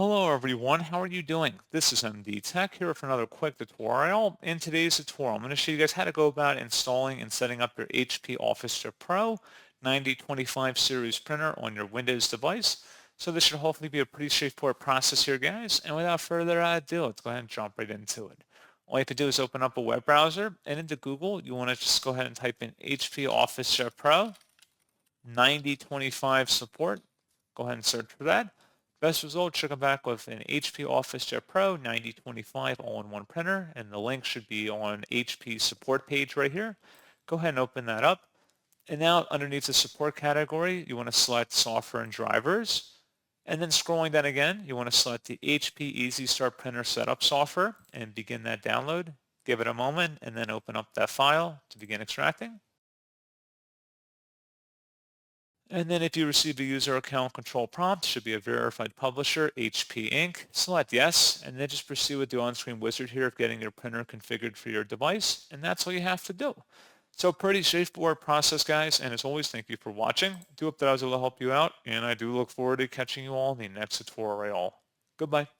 Hello everyone, how are you doing? This is MD Tech here for another quick tutorial. In today's tutorial, I'm going to show you guys how to go about installing and setting up your HP OfficeJet Pro 9025 series printer on your Windows device. So this should hopefully be a pretty straightforward process here, guys. And without further ado, let's go ahead and jump right into it. All you have to do is open up a web browser, and into Google, you want to just go ahead and type in HP OfficeJet Pro 9025 support. Go ahead and search for that. Best result should come back with an HP OfficeJet Pro 9025 all-in-one printer, and the link should be on HP's support page right here. Go ahead and open that up. And now underneath the support category, you want to select software and drivers. And then scrolling down again, you want to select the HP Easy Start Printer Setup software and begin that download. Give it a moment and then open up that file to begin extracting. And then if you receive a user account control prompt, should be a verified publisher, HP Inc. Select yes, and then just proceed with the on-screen wizard here of getting your printer configured for your device, and that's all you have to do. So pretty straightforward process, guys, and as always, thank you for watching. I do hope that I was able to help you out, and I do look forward to catching you all in the next tutorial. Goodbye.